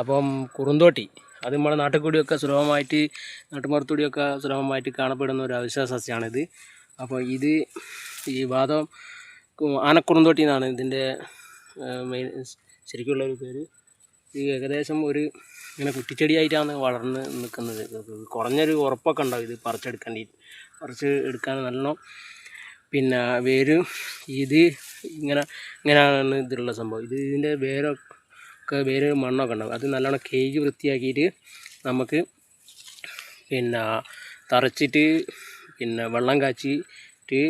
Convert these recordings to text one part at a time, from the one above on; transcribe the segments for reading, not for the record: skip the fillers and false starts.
അപ്പം കുറുന്തോട്ടി അത് നമ്മുടെ നാട്ടിൽ കൂടിയൊക്കെ സുലഭമായിട്ട് നാട്ടുമ്പുറത്തൂടിയൊക്കെ സുലഭമായിട്ട് കാണപ്പെടുന്ന ഒരു അവിശ്വാസ സസ്യമാണിത്. അപ്പോൾ ഇത് ഈ വാദം ആനക്കുറുന്തോട്ടി എന്നാണ് ഇതിൻ്റെ മെയിൻ ശരിക്കുള്ളൊരു പേര്. ഇത് ഏകദേശം ഒരു ഇങ്ങനെ കുറ്റിച്ചെടിയായിട്ടാണ് വളർന്ന് നിൽക്കുന്നത്. കുറഞ്ഞൊരു ഉറപ്പൊക്കെ ഉണ്ടാവും ഇത് പറിച്ച് എടുക്കാൻ നല്ലോണം. പിന്നെ വേര് ഇത് ഇങ്ങനെയാണ് ഇതിലുള്ള സംഭവം. ഇതിൻ്റെ വേര് മണ്ണൊക്കെ ഉണ്ടാവും. അത് നല്ലോണം കേക്ക് വൃത്തിയാക്കിയിട്ട് നമുക്ക് പിന്നെ തറച്ചിട്ട് പിന്നെ വെള്ളം കാച്ചിട്ട്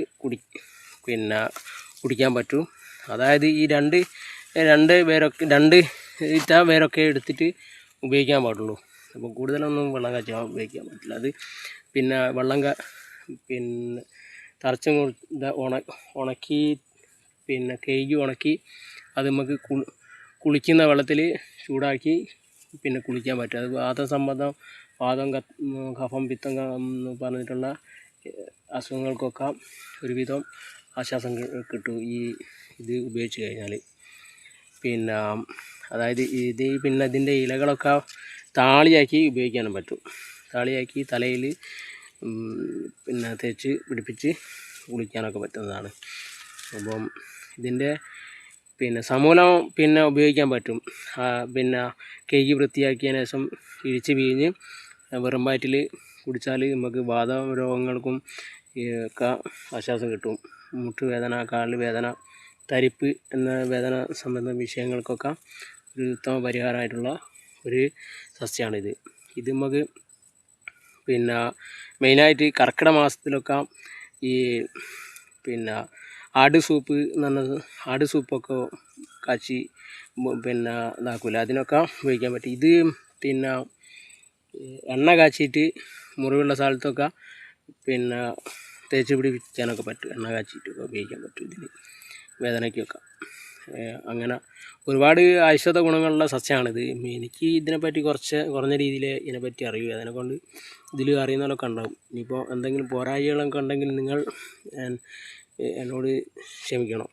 കുടിക്കാൻ പറ്റും. അതായത് ഈ രണ്ട് വേരൊക്കെ എടുത്തിട്ട് ഉപയോഗിക്കാൻ പാടുള്ളൂ. അപ്പോൾ കൂടുതലൊന്നും വെള്ളം കാച്ചാൻ ഉപയോഗിക്കാൻ പറ്റില്ല. അത് പിന്നെ പിന്നെ തറച്ച് ഉണക്കി പിന്നെ കേക്ക് ഉണക്കി അത് നമുക്ക് കുളിക്കുന്ന വെള്ളത്തിൽ ചൂടാക്കി പിന്നെ കുളിക്കാൻ പറ്റും. അത് വാദം കഫം പിത്തം എന്ന് പറഞ്ഞിട്ടുള്ള അസുഖങ്ങൾക്കൊക്കെ ഒരുവിധം ആശ്വാസം കിട്ടും ഇത് ഉപയോഗിച്ച് കഴിഞ്ഞാൽ. പിന്നെ അതായത് പിന്നെ ഇതിൻ്റെ ഇലകളൊക്കെ താളിയാക്കി ഉപയോഗിക്കാനും പറ്റും. താളിയാക്കി തലയിൽ പിന്നെ തേച്ച് പിടിപ്പിച്ച് കുളിക്കാനൊക്കെ പറ്റുന്നതാണ്. അപ്പം ഇതിൻ്റെ പിന്നെ സമൂലം പിന്നെ ഉപയോഗിക്കാൻ പറ്റും. പിന്നെ കേക്ക് വൃത്തിയാക്കിയതിന് ശേഷം ഇഴിച്ച് പിഴിഞ്ഞ് വെറും വയറ്റിൽ കുടിച്ചാൽ നമുക്ക് വാതരോഗങ്ങൾക്കും ഒക്കെ ആശ്വാസം കിട്ടും. മുട്ടുവേദന, കാല് വേദന, തരിപ്പ് എന്ന വേദന സംബന്ധ വിഷയങ്ങൾക്കൊക്കെ ഒരു ഉത്തമ പരിഹാരമായിട്ടുള്ള ഒരു സസ്യമാണിത്. ഇത് നമുക്ക് പിന്നെ മെയിനായിട്ട് കർക്കിടക മാസത്തിലൊക്കെ ഈ പിന്നെ ആട് സൂപ്പൊക്കെ കാച്ചി പിന്നെ ഇതാക്കൂല, അതിനൊക്കെ ഉപയോഗിക്കാൻ പറ്റും. ഇത് പിന്നെ എണ്ണ കാച്ചിയിട്ട് മുറിവുള്ള സ്ഥലത്തൊക്കെ പിന്നെ തേച്ച് പിടിപ്പിക്കാനൊക്കെ പറ്റും. എണ്ണ കാച്ചിട്ടൊക്കെ ഉപയോഗിക്കാൻ പറ്റും ഇതിന് വേദനയ്ക്കൊക്കെ. അങ്ങനെ ഒരുപാട് ഔഷധ ഗുണങ്ങളുള്ള സസ്യമാണിത്. എനിക്ക് ഇതിനെപ്പറ്റി കുറഞ്ഞ രീതിയിൽ ഇതിനെപ്പറ്റി അറിയൂ. അതിനെക്കൊണ്ട് ഇതിൽ അറിയുന്നവരൊക്കെ ഉണ്ടാവും. ഇനിയിപ്പോൾ എന്തെങ്കിലും പോരായ്മകളൊക്കെ ഉണ്ടെങ്കിൽ നിങ്ങൾ എന്നോട് ക്ഷമിക്കണം.